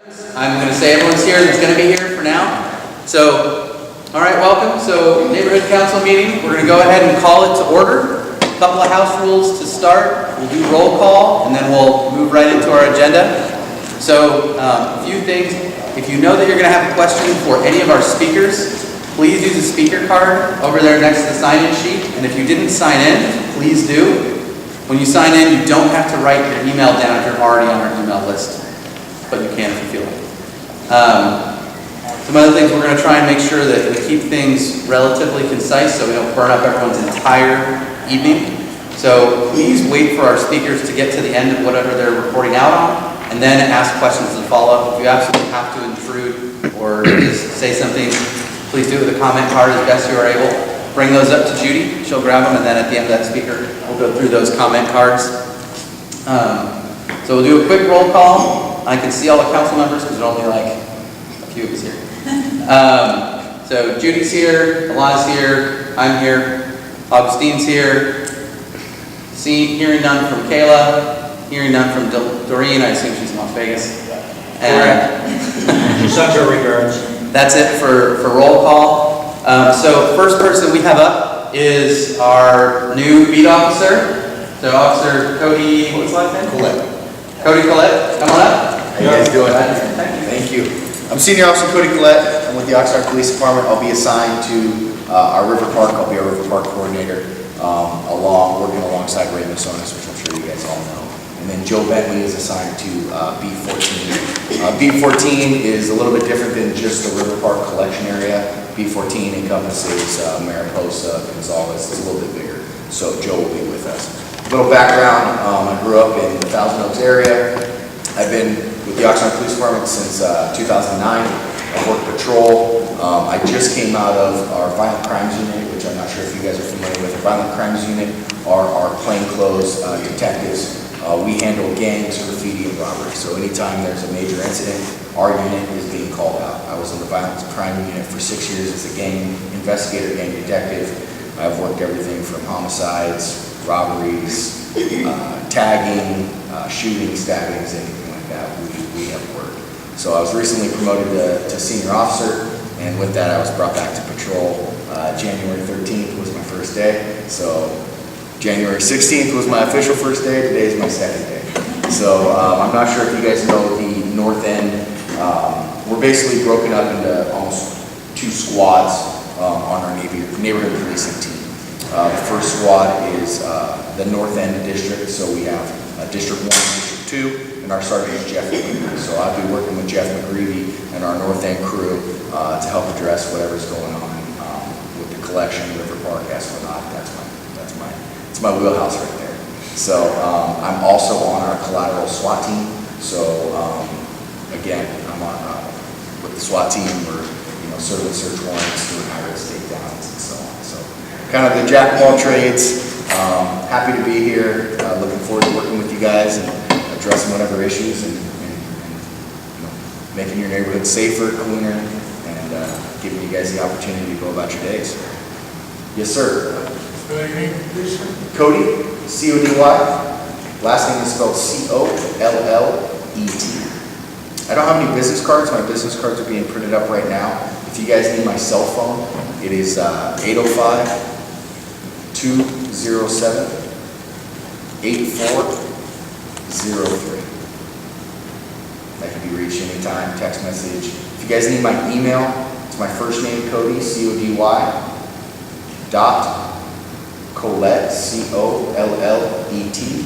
I'm going to say everyone's here that's going to be here for now. So, all right, welcome. So, neighborhood council meeting. We're going to go ahead and call it to order. A couple of house rules to start. We'll do roll call, and then we'll move right into our agenda. So, a few things. If you know that you're going to have a question for any of our speakers, please use the speaker card over there next to the sign-in sheet. And if you didn't sign in, please do. When you sign in, you don't have to write your email down if you're already on our email list, but you can if you feel like it. Some other things, we're going to try and make sure that we keep things relatively concise so we don't burn up everyone's entire evening. So please wait for our speakers to get to the end of whatever they're reporting out on, and then ask questions and follow up. If you absolutely have to intrude or just say something, please do it with a comment card as best you are able. Bring those up to Judy. She'll grab them, and then at the end of that speaker, we'll go through those comment cards. So we'll do a quick roll call. I can see all the council members because there's only like a few of us here. So Judy's here, Alana's here, I'm here, Augustine's here. Hearing none from Kayla, hearing none from Doreen. I assume she's in Las Vegas. And Send her regards. that's it for roll call. So first person we have up is our new beat officer. So Officer Cody, what's his last name? Collette. Cody Collette, come on up. How you guys doing? Thank you. I'm Senior Officer Cody Collette. I'm with the Oxnard Police Department. I'll be assigned to our River Park. I'll be our River Park coordinator, working alongside Ray Masonis, which I'm sure you guys all know. And then Joe Bentley is assigned to B14. B14 is a little bit different than just the River Park collection area. B14 encompasses Mariposa, Gonzales. It's a little bit bigger. So Joe will be with us. A little background, I grew up in the Thousand Oaks area. I've been with the Oxnard Police Department since 2009. I've worked patrol. I just came out of our Violent Crimes Unit, which I'm not sure if you guys are familiar with. The Violent Crimes Unit are our plainclothes detectives. We handle gangs, graffiti, and robbery. So anytime there's a major incident, our unit is being called out. I was in the Violent Crime Unit for 6 years as a gang investigator, gang detective. I've worked everything from homicides, robberies, tagging, shootings, stabbings, anything like that. We have worked. So I was recently promoted to senior officer, and with that I was brought back to patrol. January 13th was my first day. So January 16th was my official first day. Today is my second day. So I'm not sure if you guys know the north end. We're basically broken up into almost 2 squads on our neighborhood policing team. The first squad is the North End District, so we have District 1 and District 2, and our sergeant is Jeff McGreevy. So I'll be working with Jeff McGreevy and our North End crew to help address whatever's going on with the collection, River Park, Esplanade. It's my wheelhouse right there. So I'm also on our collateral SWAT team. So again, I'm on with the SWAT team. We're serving search warrants, doing high-risk takedowns, and so on. So kind of the jack of all trades. Happy to be here. Looking forward to working with you guys and addressing whatever issues and making your neighborhood safer, cleaner, and giving you guys the opportunity to go about your days. Yes, sir. Cody, C-O-D-Y. Last name is spelled C-O-L-L-E-T. I don't have any business cards. My business cards are being printed up right now. If you guys need my cell phone, it is 805-207-8403. That can be reached anytime, text message. If you guys need my email, it's my first name, Cody, C-O-D-Y, dot Collette, C-O-L-L-E-T,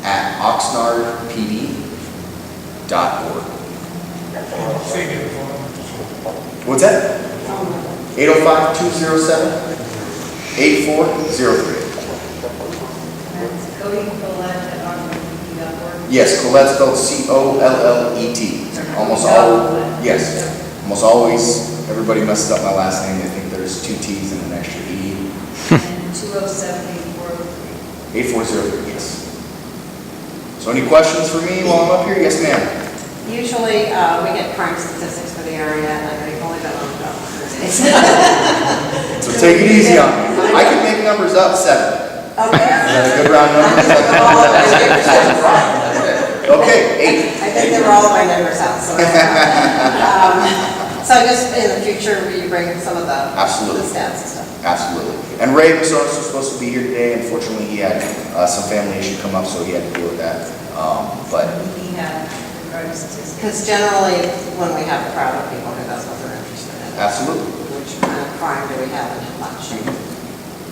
at oxnardpd.org. What's that? 805-207-8403. Cody Collette at oxnardpd.org. Yes, Collette spelled C-O-L-L-E-T. Almost always, everybody messes up my last name. They think there's 2 T's and an extra E. And 207-8403. 8403, yes. So any questions for me while I'm up here? Yes, ma'am. Usually we get crime statistics for the area, and I know you've only been on about 100 days. So take it easy on me. I can make numbers up 7. Okay. Is that a good round number? Okay, 8. I think they were all my numbers. just in the future, will you bring some of the Absolutely. the stats and stuff? Absolutely. And Ray Masonis was supposed to be here today. Unfortunately, he had some family issue come up, so he had to deal with that. But We have regarding statistics. Because generally, when we have a crowd of people, that's what they're interested in. absolutely. Which kind of crime do we have and how much? And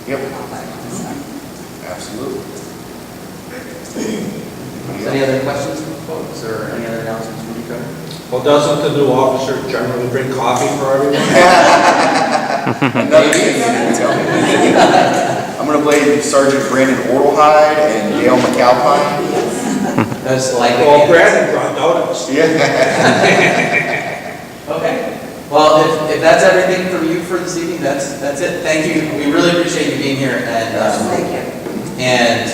Yep. all that kind of stuff. Absolutely. Any other questions from folks or any other announcements from you, Cody? Well, doesn't the new officer generally bring coffee for everyone? Another thing you didn't tell me. I'm going to blame Sergeant Brandon Ortelhide and Dale McAlpine. That's like. Well, Brandon brought donuts. Yeah. Okay. Well, if that's everything from you for this evening, that's it. Thank you. We really appreciate you being here and, Thank you. and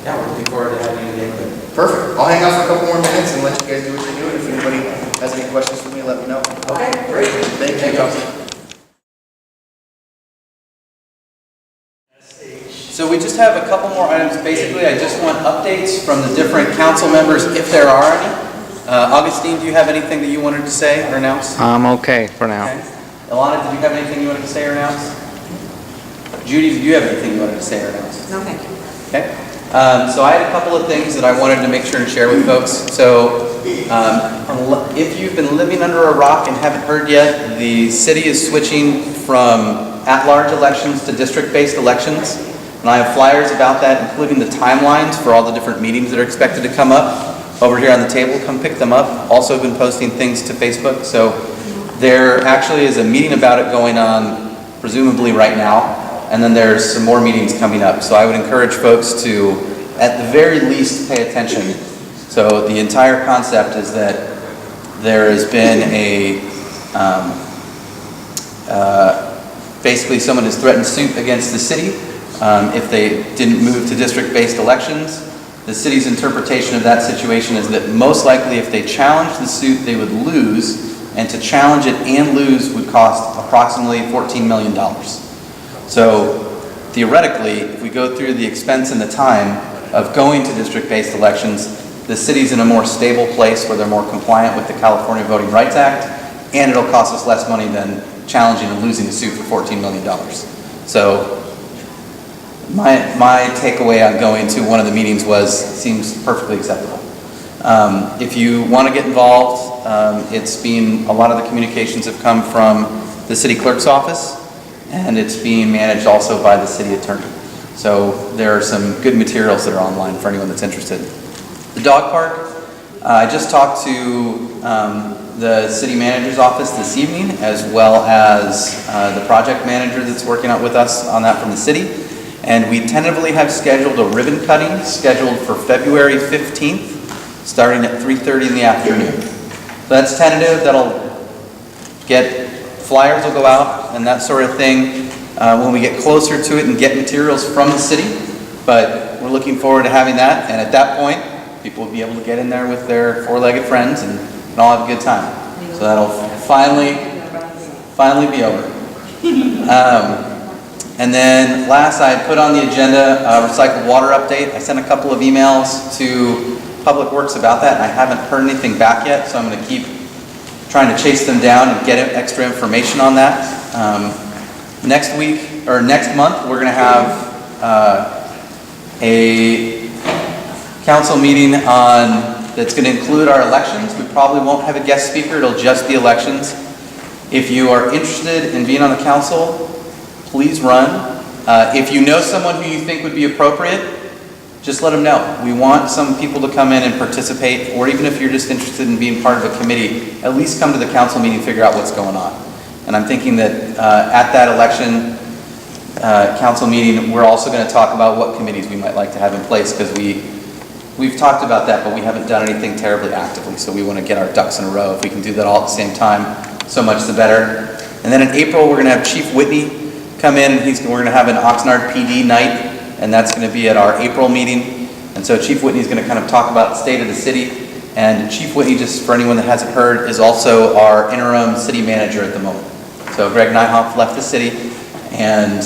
yeah, we're looking forward to having you in the neighborhood. Perfect. I'll hang out for a couple more minutes and let you guys do what you're doing. If anybody has any questions for me, let me know. Okay, great. Thank you. So we just have a couple more items. Basically, I just want updates from the different council members, if there are any. Augustine, do you have anything that you wanted to say or announce? I'm okay for now. Okay. Ilana, did you have anything you wanted to say or announce? Judy, did you have anything you wanted to say or announce? No, thank you. Okay. So I had a couple of things that I wanted to make sure to share with folks. So if you've been living under a rock and haven't heard yet, the city is switching from at-large elections to district-based elections. And I have flyers about that, including the timelines for all the different meetings that are expected to come up over here on the table. Come pick them up. Also been posting things to Facebook. So there actually is a meeting about it going on, presumably right now. And then there's some more meetings coming up. So I would encourage folks to, at the very least, pay attention. So the entire concept is that there has been basically someone has threatened suit against the city if they didn't move to district-based elections. The city's interpretation of that situation is that most likely if they challenged the suit, they would lose, and to challenge it and lose would cost approximately $14 million. So theoretically, if we go through the expense and the time of going to district-based elections, the city's in a more stable place where they're more compliant with the California Voting Rights Act, and it'll cost us less money than challenging and losing the suit for $14 million. So my takeaway on going to one of the meetings seems perfectly acceptable. If you want to get involved, a lot of the communications have come from the city clerk's office, and it's being managed also by the city attorney. So there are some good materials that are online for anyone that's interested. The dog park, I just talked to the city manager's office this evening, as well as the project manager that's working out with us on that from the city. And we tentatively have scheduled a ribbon cutting scheduled for February 15th, starting at 3:30 in the afternoon. So that's tentative. That'll get, flyers will go out and that sort of thing when we get closer to it and get materials from the city. But we're looking forward to having that. And at that point, people will be able to get in there with their four-legged friends and all have a good time. So that'll finally be over. And then last, I had put on the agenda a recycled water update. I sent a couple of emails to Public Works about that, and I haven't heard anything back yet, so I'm going to keep trying to chase them down and get extra information on that. Next month, we're going to have a council meeting that's going to include our elections. We probably won't have a guest speaker. It'll just be elections. If you are interested in being on the council, please run. If you know someone who you think would be appropriate, just let them know. We want some people to come in and participate, or even if you're just interested in being part of a committee, at least come to the council meeting and figure out what's going on. And I'm thinking that at that election council meeting, we're also going to talk about what committees we might like to have in place, because we've talked about that, but we haven't done anything terribly actively, so we want to get our ducks in a row. If we can do that all at the same time, so much the better. And then in April, we're going to have Chief Whitney come in. We're going to have an Oxnard PD night, and that's going to be at our April meeting. And so Chief Whitney is going to kind of talk about the state of the city. And Chief Whitney, just for anyone that hasn't heard, is also our interim city manager at the moment. So Greg Nyhoff left the city, and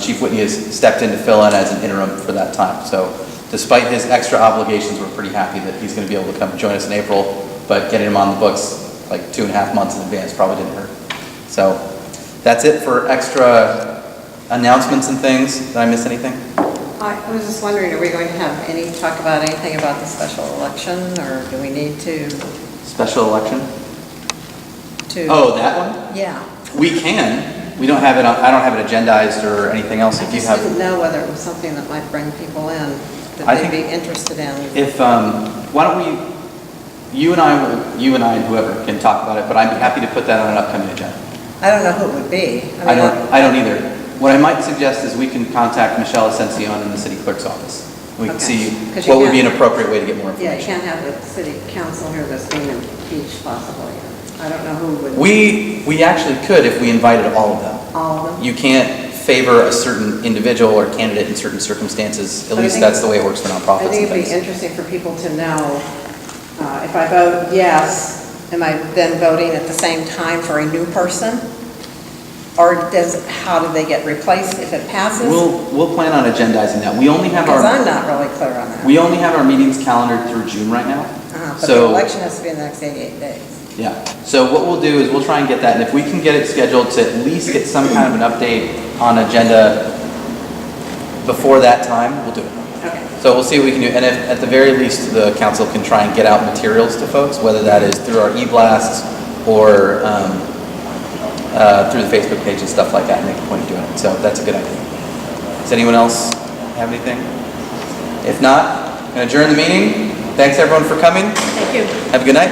Chief Whitney has stepped in to fill in as an interim for that time. So despite his extra obligations, we're pretty happy that he's going to be able to come join us in April, but getting him on the books like 2.5 months in advance, probably didn't hurt. So that's it for extra announcements and things. Did I miss anything? I was just wondering, are we going to have any, talk about anything about the special election, or do we need to? Special election? To? Oh, that one? Yeah. We can. We don't have it, I don't have it agendized or anything else. I If you just have, didn't know whether it was something that might bring people in, that I they'd think- be interested in. if, why don't we, you and I and whoever can talk about it, but I'd be happy to put that on an upcoming agenda. I don't know who it would be. I don't either. What I might suggest is we can contact Michelle Ascension in the city clerk's office. We can Okay. see 'Cause you what would be an can't- appropriate way to get more Yeah, you information. can't have the city council here that's being impeached possibly. I don't know who would. We actually could if we invited all of them. All of them? You can't favor a certain individual or candidate in certain circumstances. At But I least think- that's the way it works for I nonprofits think and it'd be things. interesting for people to know, if I vote yes, am I then voting at the same time for a new person? Or how do they get replaced if it passes? We'll plan on agendizing that. We only have Because our, I'm not really clear on that. we only have our meetings calendared through June right now. But the So, election has to be in the next 88 days. yeah. So what we'll do is we'll try and get that, and if we can get it scheduled to at least get some kind of an update on agenda before that time, we'll do it. Okay. So we'll see what we can do, and if, at the very least, the council can try and get out materials to folks, whether that is through our e-blasts or through the Facebook page and stuff like that, and make a point of doing it. So that's a good idea. Does anyone else have anything? If not, I'm going to adjourn the meeting. Thanks everyone for coming. Thank you. Have a good night.